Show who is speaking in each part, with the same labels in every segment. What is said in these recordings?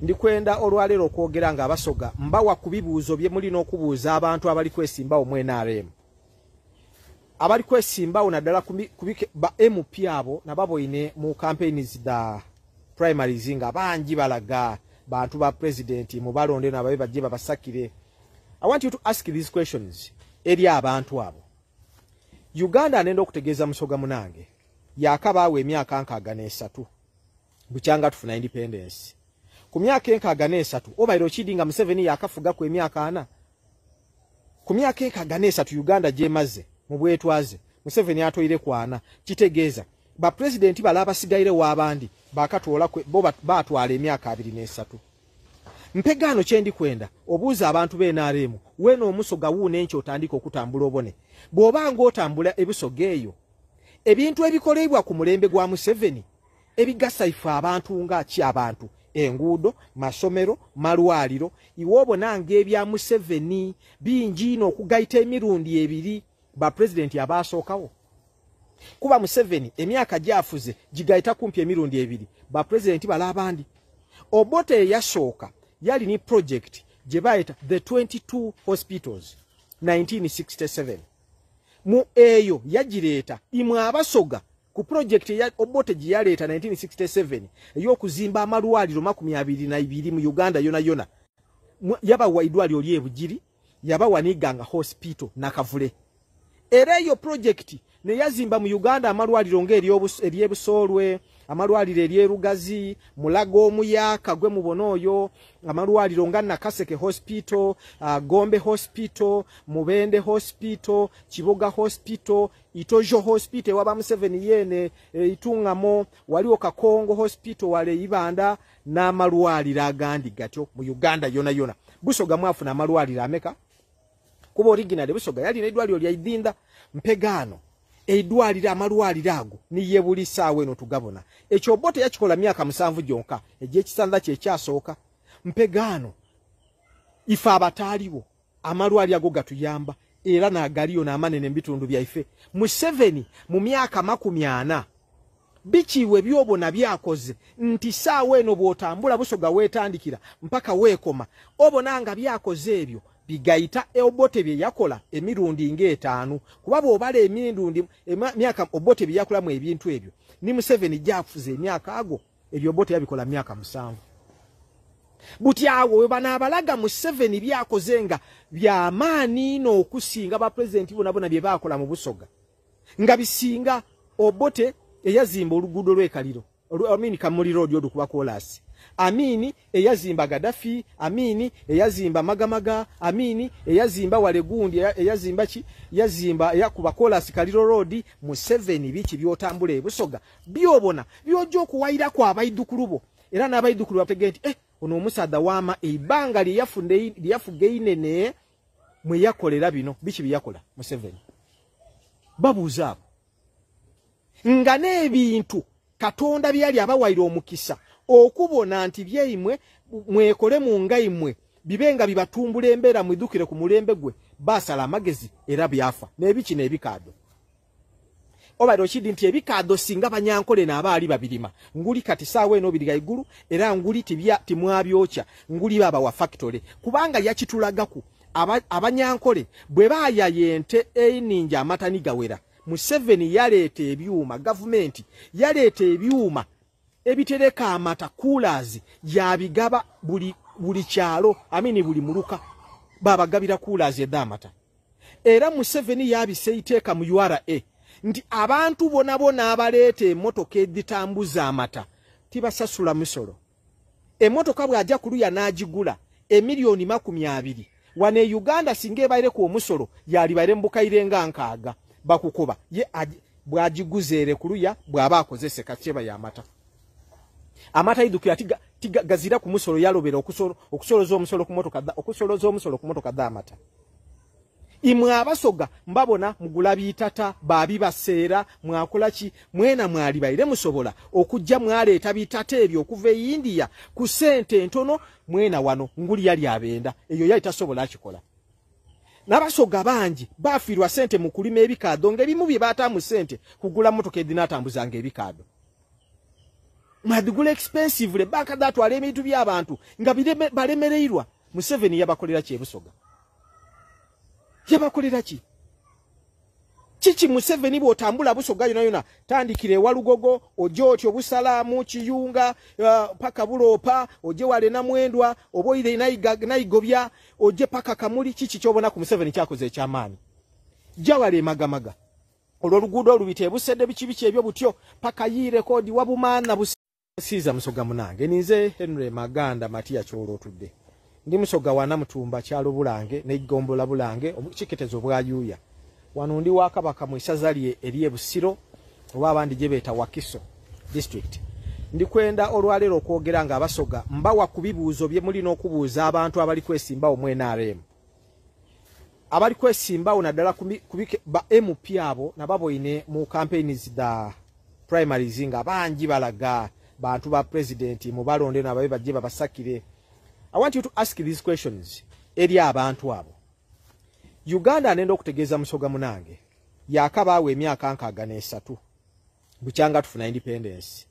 Speaker 1: ndikwenda olwalero okwogera nga abasoga mbawa ku bibuuzo bye mulina okubuuza abantu abali kwesimbawo mu NRM. Abali kwesimbawo naddala ba MP abo nababoine mu campaigns da primaries nga bangi balaga bantu ba president mu balonde nababe bajje babasakire. I want you to ask these questions eri abantu abo. Uganda anenda okutegeeza musoga munange yakabaawo emyaka nkaaga n'esatu bukyanga tufuna independence. Ku myaka enkaaga n'esatu obairo kidinga Museveni yakafuga ku emyaka 4. Ku myaka enkaaga n'esatu Uganda gyemaze mu bwetwaze Museveni atoyire kwana kitegeeza ba president balaba sigaire wabandi bakatwola bo batwala emyaka 23. Mpegano kyendi kwenda obuuza abantu be NRM weno omusoga wuune encho otandika okutambula obone bw'obanga otambula ebisoga eyo ebintu ebikoleebwa ku mulembe gwa Museveni ebigasa ife abantu nga ki abantu enguudo masomero malwaliro iwobo nange ebya Museveni bingi ino okugaita emirundi ebiri ba president abasookawo kuba Museveni emyaka gyafuze gigaita kumpi emirundi ebiri ba president balabandi Obote yasooka yali ni project gye bayita the 22 hospitals 1967 mu eyo yagireeta imwe abasoga ku project ya Obote gye yaleeta 1967 ey'okuzimba amalwaliro 22 mu Uganda yona yabawa idwaliro ly'ebugiri yabawa n'Iganga hospital nakavule era eyo project ne yazimba mu Uganda amalwaliro ng'eryebusolwe amalwaliro eryerugazi mulago omuyaka gwe mubona oyo amalwaliro nga Nakaseke hospital Gombe hospital Mubende hospital Kiboga hospital Itojo hospital waba Museveni yene itungamo waliwo Kakongo hospital wale Ibanda n'amalwaliro agandi gatyo mu Uganda yona Busoga mwafuna amalwaliro ameka kuba original Busoga yali n'edwaliro lya Idinda mpegano edwalira amalwaliro ago ni yebulisaawe no tugabona ekyo Obote yakikola myaka 7 gyonka egyekisanda kye kyasooka mpegano ifa abataliwo amalwaliro ago gatuyamba era nagaliyo n'amanene mbitundu bya ife Museveni mu myaka 40 bikiwe byobona byakoze nti saawe eno bwotambula Busoga wetandikira mpaka wekoma obonanga byakoze ebyo bigaita Obote bye yakola emirundi ng'etaano kuba bw'obala emirundi myaka Obote bye yakolamu ebintu ebyo ni Museveni gyafuze emyaka ago ebyo Obote yabikola myaka 7 butyawo we banabalaga Museveni byakoze nga byamaani n'okusinga ba president bonabona bye bakola mu Busoga nga bisinga Obote eyazimba oluguudo lw'ekaliro Amini Kamuli Road yodukuba kolasi Amini eyazimba Gaddafi Amini eyazimba Magamaga Amini eyazimba Walegundi eyazimba ki yazimba yakuba kolasi Kaliro Road Museveni biki byotambula Busoga byobona byojo okuwayira kwa abaidukulubo era n'abaidukulu bategenti ono omusaada wama eibanga lyafuge inene mwe yakolera bino biki byakola Museveni babuuza abo nga n'ebintu Katonda byali abawayira omukisa okubona nti byeimwe mwekole mu ngaimwe bibenga bibatumbula embeera mwidukire ku mulembe gwe basala amagezi era byafa n'ebiki n'ebikado obairo kidi nti ebikado singa banyankole n'abaali babirima nguli kati saawe eno biriga iguru era nguli timwabyokya nguli baba wa factory kubanga yakitulagaku abanyankole bwe bayayente eininja amatani gawera Museveni yaleeta ebyuma government yaleeta ebyuma ebitereka amata coolers yabigaba buli kyalo amini buli muluka baba gabira coolers edamata era Museveni yabiseiteeka mu URA nti abantu bonabona abaleeta emotoka editambuza amata tibasasula musolo emotoka bw'ajja kuluya n'agigula emiliyoni 20 wane Uganda singe baire ku omusolo yali baire mbukaire nga nkaaga bakukuba ye bwagiguzeere kuluya bwaba akozese kakyeba ya amata amata idukira tiga gazira ku musolo yalobera okusoloza omusolo ku motoka okusoloza omusolo ku motoka amata imwe abasoga mbabona mugulabi itata babi baseera mwakola ki mwena mwali baire musobola okujja mwaleeta bitata ebyo okuva India ku sente ntono mwena wano nguli yali abenda eyo yali tasobola akikola n'abasoga bangi bafirwa sente mu kulima ebikado ng'ebimu bye baataamu sente kugula motoka edinatambuzanga ebikado mwadugula expensively banka datwala ebintu by'abantu nga balemereirwa. Museveni yabakolera ki ebusoga? Yabakolera ki? Chichi Museveni bw'otambula busoga yona tandikire Walugogo ojoti obusalaamu Kiyunga paka Bulopa oje wale na Mwendwa oboire nayigobya oje paka Kamuli. Chichi kyobona ku Museveni kyakoze ekyamaani. Jawale magamaga olwo luguudo olubite busedde bikibiki ebyo butyo paka yi rekodi wabumaana busiza musoga munange. Ninze Henry Maganda Matia Kyolo tudde ndi musoga wana Mutumba kyalo Bulange ne Gombola Bulange obukiketezo bwa Yuya wano ndi wakabaka mu isazalie eriye Busiro oba abandi gye beta Wakiso district. Ndi kwenda olwalero okwogera nga abasoga mbawa kubibuuzo bye muli n'okubuuza abantu abali kwesimba omwena RM abali kwesimba naddala kubike ba MP abo nababoine mu campaigns da primaries nga bangi balaga bantu ba president mu balonde nababe bajje babasakire. I want you to ask these questions eri abantu abo. Uganda anenda okutegeeza musoga munange yakabaawe emyaka nkaaga n'esatu bukyanga tufuna independence.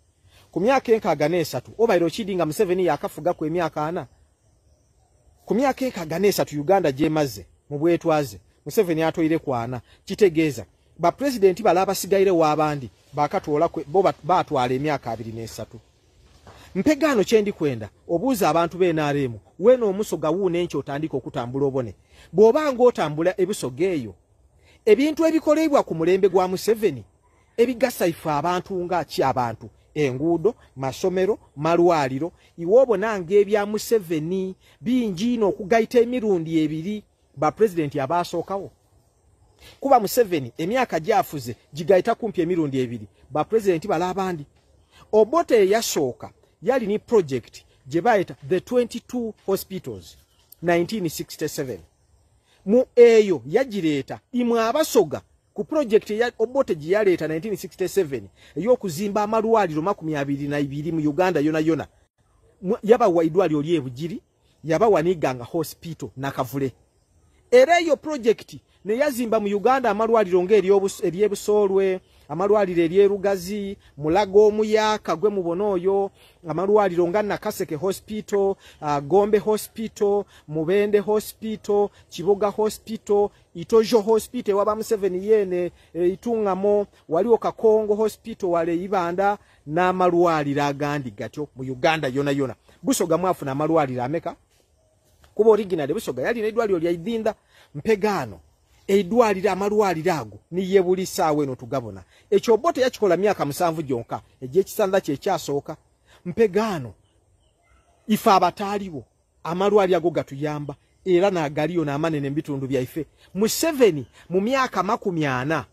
Speaker 1: Ku myaka nkaaga n'esatu obairo kidinga Museveni yakafuga ku emyaka 4. Ku myaka nkaaga n'esatu Uganda gyemaze mu bwetwaze Museveni atoire kwana kitegeeza ba president balaba sigaire wabandi bakatoola bo batwala emyaka 23. Mpegano kyendi kwenda obuuza abantu b'NRM weno omusoga wuune nkyo otandika okutambula obone bw'obanga otambula ebisoga eyo ebintu ebikoleebwa ku mulembe gwa Museveni ebigasa ife abantu nga ki abantu enguudo masomero malwaliro iwobo nange ebya Museveni bingi n'okugayita emirundi ebiri ba president abasookawo kuba Museveni emyaka gyafuze gigayita kumpi emirundi ebiri ba president balabandi Obote yasooka yali ni project jebaita the 22 hospitals 1967 mu eyo yagireta imwe abasoga ku project ya Obote giyaleta 1967 ey'okuzimba amalwaliro 22 mu Uganda yona yaba waidwali oli ebugiri yaba waniganga hospital nakavule era eyo project ne yazimba mu Uganda amalwaliro ng'eryebusolwe amalwaliro eryerugazi mulago omuyaka gwe mubonoyo amalwaliro nga Nakaseke hospital Gombe hospital Mubende hospital Kibuga hospital Itojo hospital waba Museveni yene itungamo waliwo Kakongo hospital wale Ibanda n'amalwaliro agandi gatyo mu Uganda yona busoga mwafuna amalwaliro ameka kuba original busoga yali n'edwaliro lya Idinda mpegano edwaliro amalwaliro ago niyebulisa weno tugabona ekyo Obote yakikola myaka 7 gyonka egyekisanda kye kyasooka mpegano ifa abataliwo amalwaliro ago gatuyamba era n'agaliyo n'amanene mbitundu byaife Museveni mu myaka 40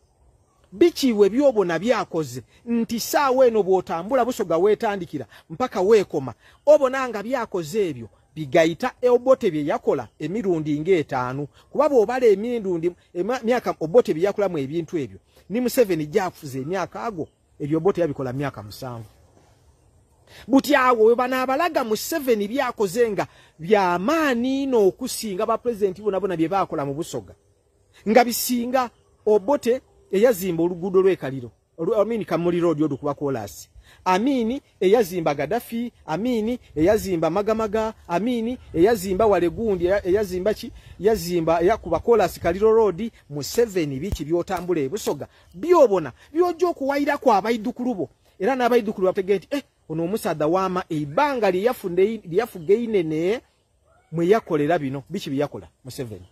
Speaker 1: bikiwe byobona byakoze nti saawe eno bwotambula busoga wetandikira mpaka wekoma obonanga byakoze ebyo bigaita Obote bye yakola emirundi ng'etaano kuba bw'obala emirundi myaka Obote bye yakolamu ebintu ebyo ni Museveni gyafuze emyaka ago ebyo Obote yabikola myaka 7 buti awo we banabalaga Museveni byakoze nga byamaani n'okusinga ba president bona bye bakola mu busoga nga bisinga Obote eyazimba oluguudo lw'ekaliro Amini Kamuli Road yodu kuba kolasi Amini eyazimba Gaddafi Amini eyazimba Magamaga Amini eyazimba Walegundi eyazimba ki yazimba yakuba kolasi Kaliro Road Museveni biki byotambula ebusoga byobona byojo kuwaira kwa abaidukulubo era n'abaidukulu bategeti ono omusaada wama eibanga lyafuge inene mwe yakolera bino biki byakola Museveni